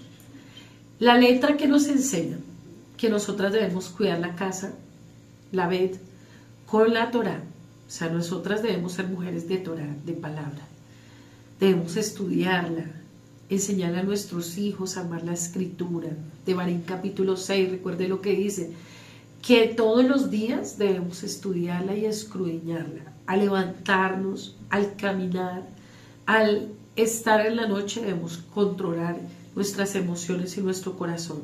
La letra que nos enseña que nosotras debemos cuidar la casa, la ved, con la Torá. O sea, nosotras debemos ser mujeres de Torá, de palabra. Debemos estudiarla, enseñarle a nuestros hijos a amar la escritura. Devarim capítulo 6, recuerde lo que dice, que todos los días debemos estudiarla y escudriñarla, al levantarnos, al caminar, al estar en la noche debemos controlar nuestras emociones y nuestro corazón.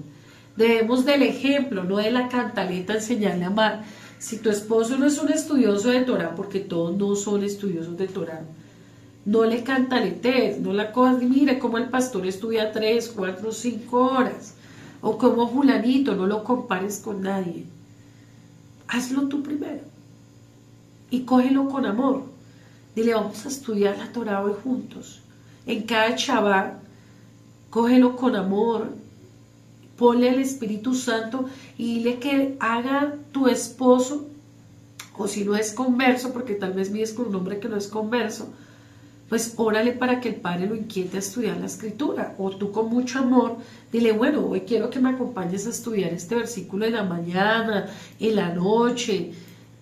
Debemos del ejemplo, no de la cantaleta, enseñarle a amar. Si tu esposo no es un estudioso de Torah, porque todos no son estudiosos de Torah, no le cantaletes, no la cojas, mire cómo el pastor estudia 3, 4, 5 horas, o como Julanito, no lo compares con nadie. Hazlo tú primero y cógelo con amor. Dile, vamos a estudiar la Torah hoy juntos. En cada Shabbat, cógelo con amor, ponle el Espíritu Santo y dile que haga tu esposo, o si no es converso, porque tal vez vives con un hombre que no es converso, pues órale para que el Padre lo inquiete a estudiar la Escritura, o tú con mucho amor, dile, bueno, hoy quiero que me acompañes a estudiar este versículo en la mañana, en la noche.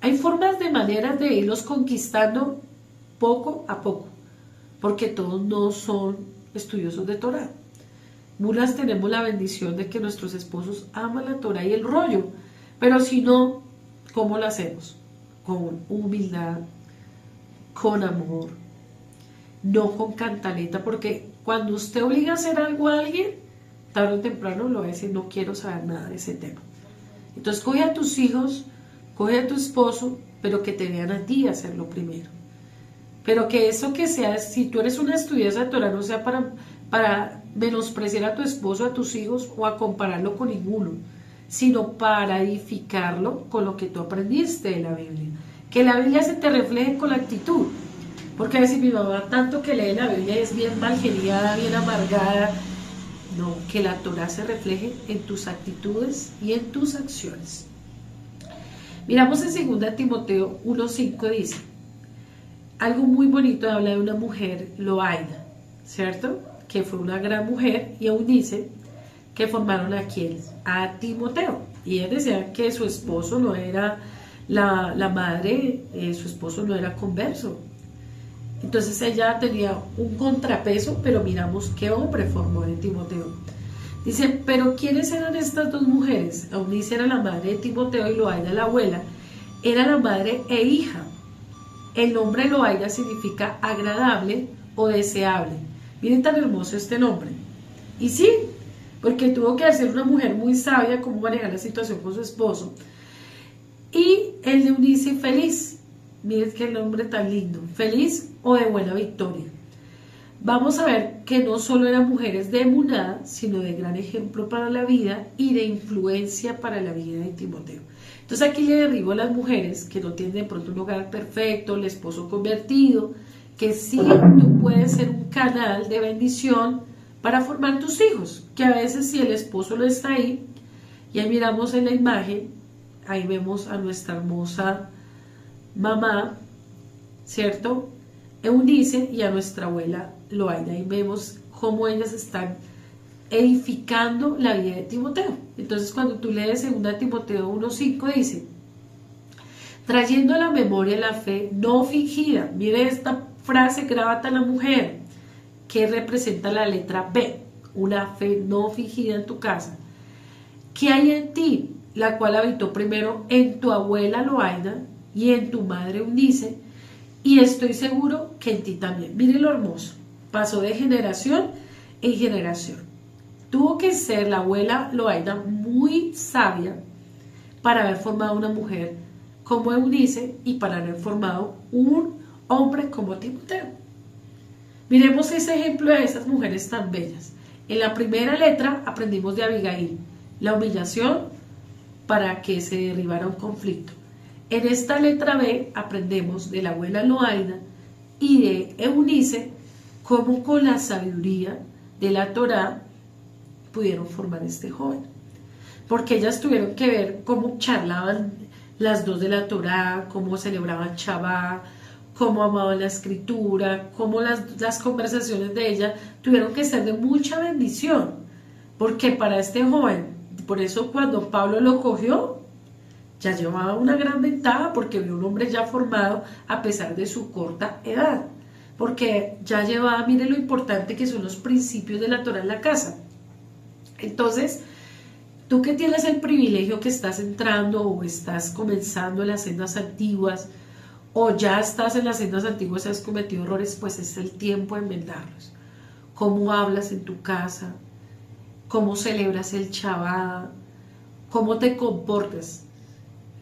Hay formas de maneras de irlos conquistando poco a poco, porque todos no son estudiosos de Torah. Muchas tenemos la bendición de que nuestros esposos aman la Torah y el rollo, pero si no, ¿cómo lo hacemos? Con humildad, con amor, no con cantaleta, porque cuando usted obliga a hacer algo a alguien, tarde o temprano lo va a decir, no quiero saber nada de ese tema. Entonces coge a tus hijos, coge a tu esposo, pero que te vean a ti hacerlo primero. Pero que eso que sea, si tú eres una estudiosa de Torah, no sea para menospreciar a tu esposo, a tus hijos o a compararlo con ninguno, sino para edificarlo con lo que tú aprendiste de la Biblia. Que la Biblia se te refleje con la actitud. Porque a veces mi mamá tanto que lee la Biblia es bien malgeniada, bien amargada. No, que la Torah se refleje en tus actitudes y en tus acciones. Miramos en 2 Timoteo 1:5 dice, algo muy bonito, habla de una mujer, Loaida, ¿cierto? Que fue una gran mujer, y Eunice, que formaron a quién, a Timoteo. Y ella decía que su esposo no era la madre, su esposo no era converso. Entonces ella tenía un contrapeso, pero miramos qué hombre formó en Timoteo. Dice, pero ¿quiénes eran estas dos mujeres? Eunice era la madre de Timoteo y Loaida la abuela. Era la madre e hija. El nombre Loaida significa agradable o deseable. Miren tan hermoso este nombre. Y sí, porque tuvo que ser una mujer muy sabia cómo manejar la situación con su esposo. Y el de Eunice, feliz. Miren qué nombre tan lindo. Feliz o de buena victoria. Vamos a ver que no solo eran mujeres de emuná, sino de gran ejemplo para la vida y de influencia para la vida de Timoteo. Entonces aquí le derribo a las mujeres que no tienen de pronto un hogar perfecto, el esposo convertido, que sí tú puedes ser un canal de bendición para formar tus hijos, que a veces si el esposo no está ahí, y ahí miramos en la imagen, ahí vemos a nuestra hermosa mamá, ¿cierto? Eunice, y a nuestra abuela Loaida, y vemos cómo ellas están edificando la vida de Timoteo. Entonces cuando tú lees 2 Timoteo 1:5 dice, trayendo a la memoria la fe no fingida. Mire esta frase, grábata a la mujer, que representa la letra B, una fe no fingida en tu casa, que hay en ti, la cual habitó primero en tu abuela Loaida y en tu madre Eunice, y estoy seguro que en ti también. Mire lo hermoso, pasó de generación en generación. Tuvo que ser la abuela Loaida muy sabia para haber formado una mujer como Eunice y para haber formado un hombre como Timoteo. Miremos ese ejemplo de esas mujeres tan bellas. En la primera letra aprendimos de Abigail, la humillación para que se derribara un conflicto. En esta letra B aprendemos de la abuela Loaida y de Eunice cómo con la sabiduría de la Torá pudieron formar este joven. Porque ellas tuvieron que ver cómo charlaban las dos de la Torá, cómo celebraban Shabbat, cómo amaban la escritura, cómo las conversaciones de ella tuvieron que ser de mucha bendición. Porque para este joven, por eso cuando Pablo lo cogió, ya llevaba una gran ventaja porque vio un hombre ya formado a pesar de su corta edad. Porque ya llevaba, mire lo importante que son los principios de la Torá en la casa. Entonces, tú que tienes el privilegio que estás entrando o estás comenzando en las sendas antiguas o ya estás en las sendas antiguas y has cometido errores, pues es el tiempo de enmendarlos. Cómo hablas en tu casa, cómo celebras el Shabbat, cómo te comportas,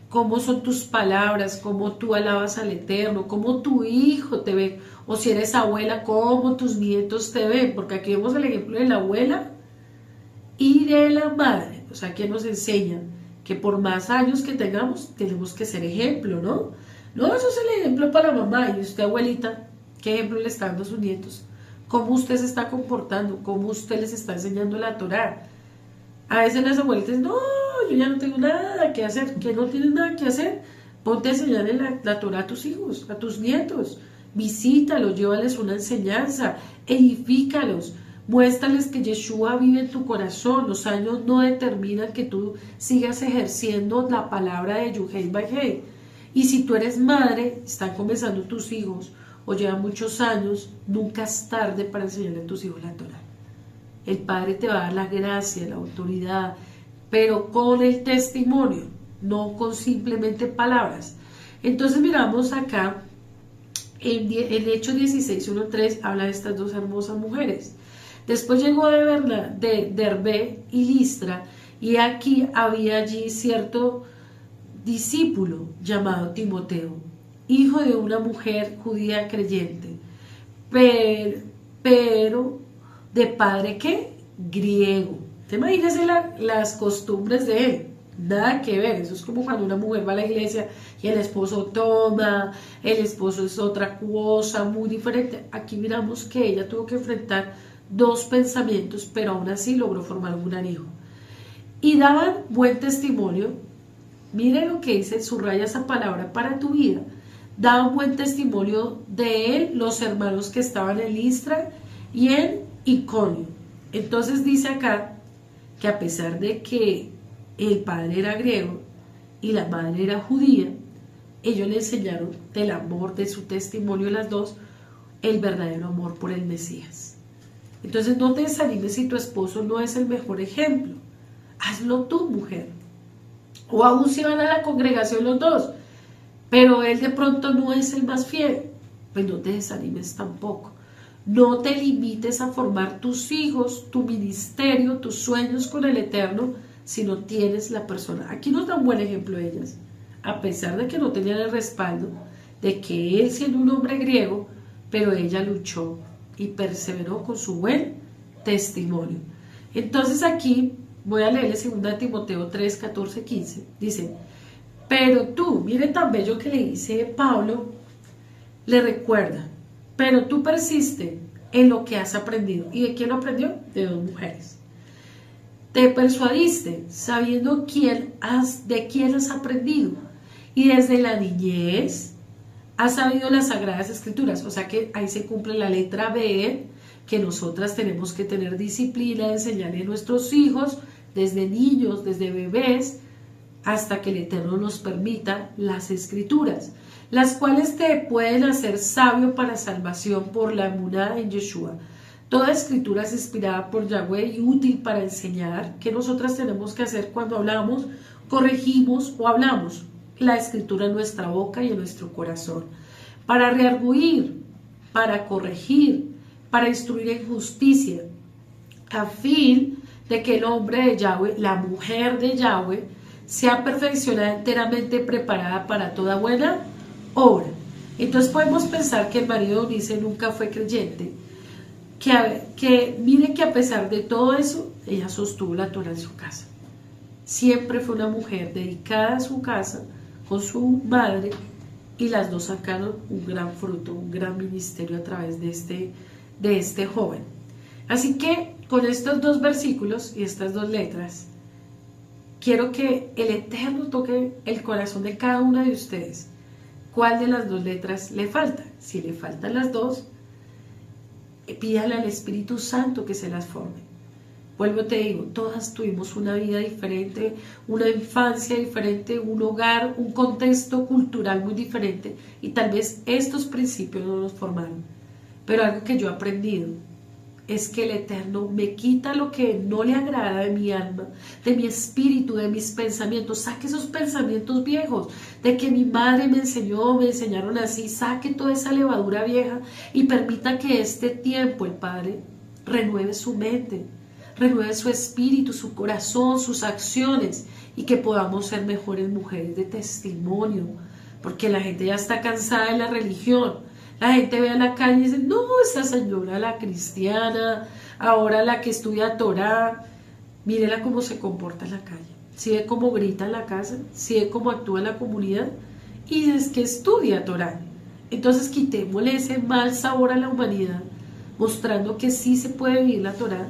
cómo son tus palabras, cómo tú alabas al Eterno, cómo tu hijo te ve, o si eres abuela, cómo tus nietos te ven, porque aquí vemos el ejemplo de la abuela y de la madre, o sea, que nos enseña que por más años que tengamos, tenemos que ser ejemplo, ¿no? No, eso es el ejemplo para la mamá, y usted, abuelita, ¿qué ejemplo le está dando a sus nietos? ¿Cómo usted se está comportando? ¿Cómo usted les está enseñando la Torá? A veces las abuelitas, no, yo ya no tengo nada que hacer, que no tienes nada que hacer, ponte a enseñarle la Torá a tus hijos, a tus nietos, visítalos, llévales una enseñanza, edifícalos, muéstrales que Yeshua vive en tu corazón. Los años no determinan que tú sigas ejerciendo la palabra de Yuhei Bajei. Y si tú eres madre, están comenzando tus hijos o llevan muchos años, nunca es tarde para enseñarle a tus hijos la Torá. El Padre te va a dar la gracia, la autoridad, pero con el testimonio, no con simplemente palabras. Entonces miramos acá, en Hechos 16:1-3 habla de estas dos hermosas mujeres. Después llegó de Derbe y Listra, y aquí había allí cierto discípulo llamado Timoteo, hijo de una mujer judía creyente, pero de padre ¿qué? Griego. ¿Te imaginas las costumbres de él? Nada que ver. Eso es como cuando una mujer va a la iglesia y el esposo toma, el esposo es otra cosa muy diferente. Aquí miramos que ella tuvo que enfrentar dos pensamientos, pero aún así logró formar un gran hijo. Y daban buen testimonio. Mire lo que dice, subraya esa palabra para tu vida. Daban buen testimonio de él los hermanos que estaban en Listra y en Iconio. Entonces dice acá que a pesar de que el padre era griego y la madre era judía, ellos le enseñaron del amor, de su testimonio las dos, el verdadero amor por el Mesías. Entonces no te desanimes si tu esposo no es el mejor ejemplo. Hazlo tú, mujer. O aún si van a la congregación los dos, pero él de pronto no es el más fiel, pues no te desanimes tampoco. No te limites a formar tus hijos, tu ministerio, tus sueños con el Eterno, si no tienes la persona. Aquí nos da un buen ejemplo ellas, a pesar de que no tenían el respaldo, de que él siendo un hombre griego, pero ella luchó y perseveró con su buen testimonio. Entonces aquí voy a leerle 2 Timoteo 3, 14, 15. Dice, pero tú, mire tan bello que le dice Pablo, le recuerda, pero tú persiste en lo que has aprendido. ¿Y de quién lo aprendió? De dos mujeres. Te persuadiste sabiendo de quién has aprendido. Y desde la niñez has sabido las Sagradas Escrituras. O sea que ahí se cumple la letra B, que nosotras tenemos que tener disciplina de enseñarle a nuestros hijos, desde niños, desde bebés, hasta que el Eterno nos permita las Escrituras, las cuales te pueden hacer sabio para salvación por la emuná en Yeshua. Toda escritura es inspirada por Yahweh y útil para enseñar. ¿Qué nosotras tenemos que hacer cuando hablamos, corregimos o hablamos? La escritura en nuestra boca y en nuestro corazón. Para rearguir, para corregir, para instruir en justicia, a fin de que el hombre de Yahweh, la mujer de Yahweh, sea perfeccionada, enteramente preparada para toda buena obra. Entonces podemos pensar que el marido de Eunice nunca fue creyente, que mire que a pesar de todo eso, ella sostuvo la Torá en su casa. Siempre fue una mujer dedicada a su casa, con su madre y las dos sacaron un gran fruto, un gran ministerio a través de este joven. Así que con estos dos versículos y estas dos letras, quiero que el Eterno toque el corazón de cada una de ustedes. ¿Cuál de las dos letras le falta? Si le faltan las dos, pídale al Espíritu Santo que se las forme. Vuelvo te digo, todas tuvimos una vida diferente, una infancia diferente, un hogar, un contexto cultural muy diferente y tal vez estos principios no nos formaron. Pero algo que yo he aprendido es que el Eterno me quita lo que no le agrada de mi alma, de mi espíritu, de mis pensamientos. Saque esos pensamientos viejos, de que mi madre me enseñó, me enseñaron así. Saque toda esa levadura vieja y permita que este tiempo el Padre renueve su mente, renueve su espíritu, su corazón, sus acciones y que podamos ser mejores mujeres de testimonio, porque la gente ya está cansada de la religión. La gente ve a la calle y dice, no, esa señora la cristiana, ahora la que estudia Torah, mírela cómo se comporta en la calle, si ve cómo grita en la casa, si ve cómo actúa en la comunidad, y es que estudia Torah. Entonces quitémosle ese mal sabor a la humanidad, mostrando que sí se puede vivir la Torah,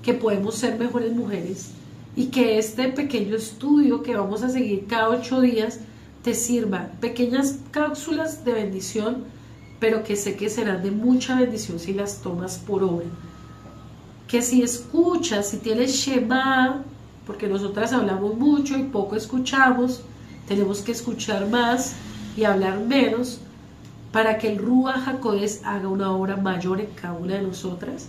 que podemos ser mejores mujeres, y que este pequeño estudio que vamos a seguir cada 8 días te sirva, pequeñas cápsulas de bendición, pero que sé que serán de mucha bendición si las tomas por obra. Que si escuchas, si tienes Shema, porque nosotras hablamos mucho y poco escuchamos, tenemos que escuchar más y hablar menos para que el Ruach HaKodesh haga una obra mayor en cada una de nosotras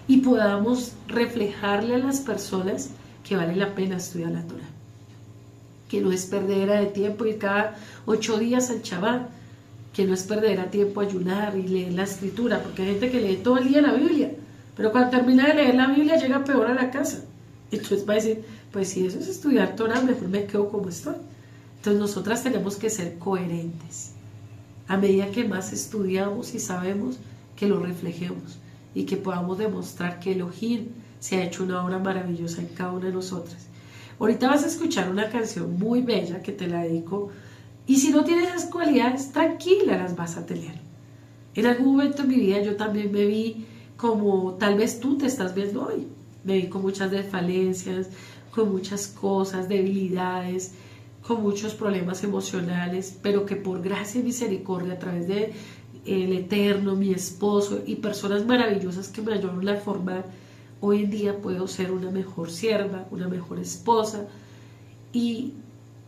y podamos reflejarle a las personas que vale la pena estudiar la Torah, que no es perdera de tiempo ir cada 8 días al Shabbat, que no es perder tiempo ayunar y leer la escritura, porque hay gente que lee todo el día la Biblia, pero cuando termina de leer la Biblia llega peor a la casa. Entonces va a decir, pues si eso es estudiar Torah, mejor me quedo como estoy. Entonces nosotras tenemos que ser coherentes. A medida que más estudiamos y sabemos, que lo reflejemos y que podamos demostrar que Elohim se ha hecho una obra maravillosa en cada una de nosotras. Ahorita vas a escuchar una canción muy bella que te la dedico. Y si no tienes esas cualidades, tranquila, las vas a tener. En algún momento en mi vida yo también me vi como tal vez tú te estás viendo hoy. Me vi con muchas desfalencias, con muchas cosas, debilidades, con muchos problemas emocionales, pero que por gracia y misericordia a través de el Eterno, mi esposo y personas maravillosas que me ayudaron a formar, hoy en día puedo ser una mejor sierva, una mejor esposa y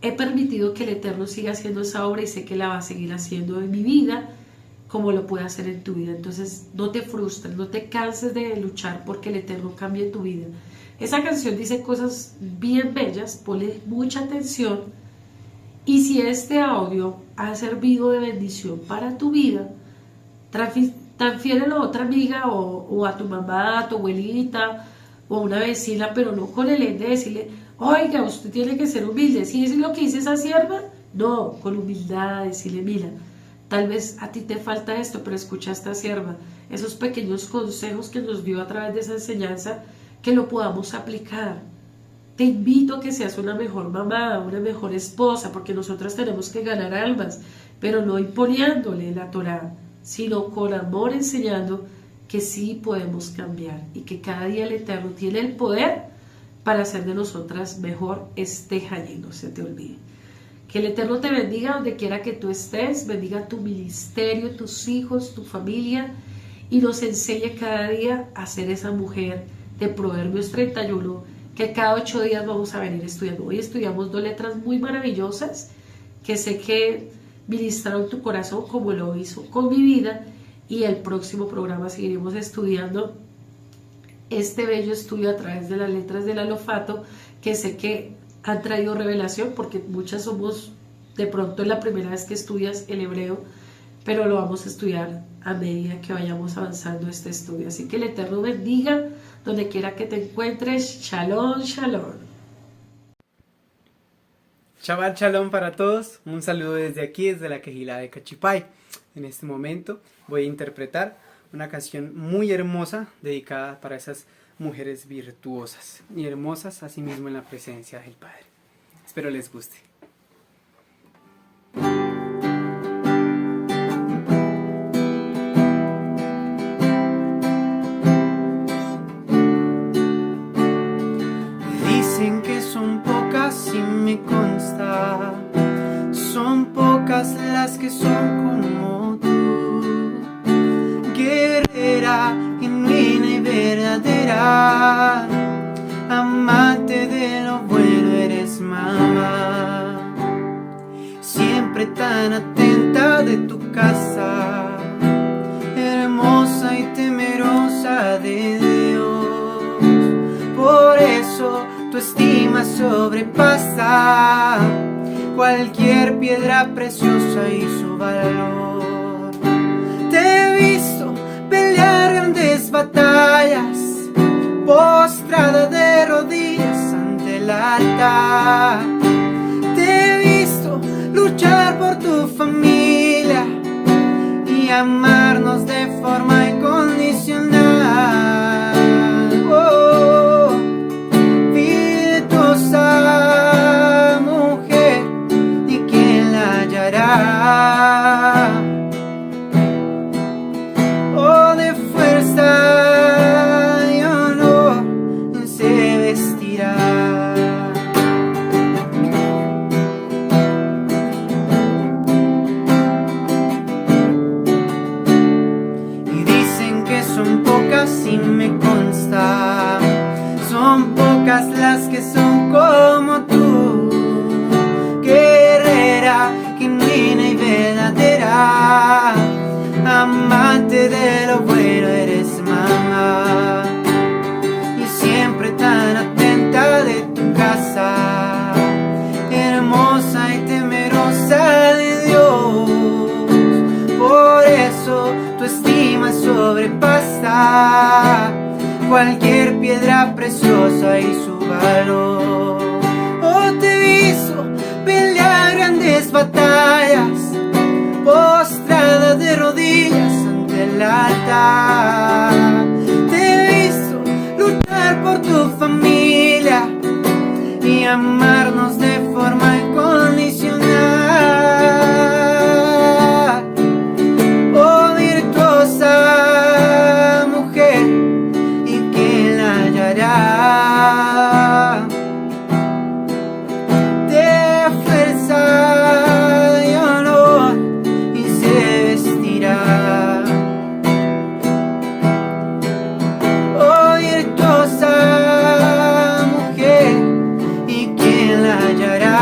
he permitido que el Eterno siga haciendo esa obra y sé que la va a seguir haciendo en mi vida como lo puede hacer en tu vida. Entonces no te frustres, no te canses de luchar porque el Eterno cambie tu vida. Esa canción dice cosas bien bellas, ponle mucha atención y si este audio ha servido de bendición para tu vida, transfiérelo a otra amiga o a tu mamá, a tu abuelita o a una vecina, pero no con el ende de decirle, oiga, usted tiene que ser humilde. ¿Sí es lo que dice esa sierva? No, con humildad, decirle, mira, tal vez a ti te falta esto, pero escucha a esta sierva. Esos pequeños consejos que nos dio a través de esa enseñanza, que lo podamos aplicar. Te invito a que seas una mejor mamá, una mejor esposa, porque nosotras tenemos que ganar almas, pero no imponiéndole la Torah, sino con amor enseñando que sí podemos cambiar y que cada día el Eterno tiene el poder para hacer de nosotras mejor allí, no se te olvide. Que el Eterno te bendiga donde quiera que tú estés, bendiga tu ministerio, tus hijos, tu familia y nos enseñe cada día a ser esa mujer de Proverbios 31 que cada 8 días vamos a venir estudiando. Hoy estudiamos 2 letras muy maravillosas que sé que ministraron tu corazón como lo hizo con mi vida y el próximo programa seguiremos estudiando este bello estudio a través de las letras del alofato que sé que han traído revelación porque muchas somos de pronto la primera vez que estudias el hebreo, pero lo vamos a estudiar a medida que vayamos avanzando este estudio. Así que el Eterno bendiga donde quiera que te encuentres. Shalom, shalom. Shabbat Shalom para todos, un saludo desde aquí, desde la Quejilá de Cachipay. En este momento voy a interpretar una canción muy hermosa dedicada para esas mujeres virtuosas y hermosas asimismo en la presencia del Padre. Espero les guste. Dicen que son pocas y me consta, son pocas las que son como tú, guerrera, genuina y verdadera, amante de lo bueno eres mamá, siempre tan atenta de tu casa, hermosa y temerosa de Dios. Por eso tu estima sobrepasa cualquier piedra preciosa y su valor. Te he visto pelear grandes batallas, postrada de rodillas ante el altar. Te he visto luchar por tu familia y amarnos de forma incondicional. Oh, virtuosa mujer, ¿y quién la hallará? Oh, de fuerza y honor se vestirá. Y dicen que son pocas y me consta, son pocas las que son como tú, guerrera, genuina y verdadera, amante de lo bueno eres mamá, y siempre tan atenta de tu casa, hermosa y temerosa de Dios. Por eso tu estima sobrepasa cualquier piedra preciosa y su valor. Oh, te he visto pelear grandes batallas, postrada de rodillas ante el altar. Te he visto luchar por tu familia y amarnos de forma incondicional. Oh, virtuosa mujer, ¿y quién la hallará? De fuerza y honor y se vestirá. Oh, virtuosa mujer, ¿y quién la hallará?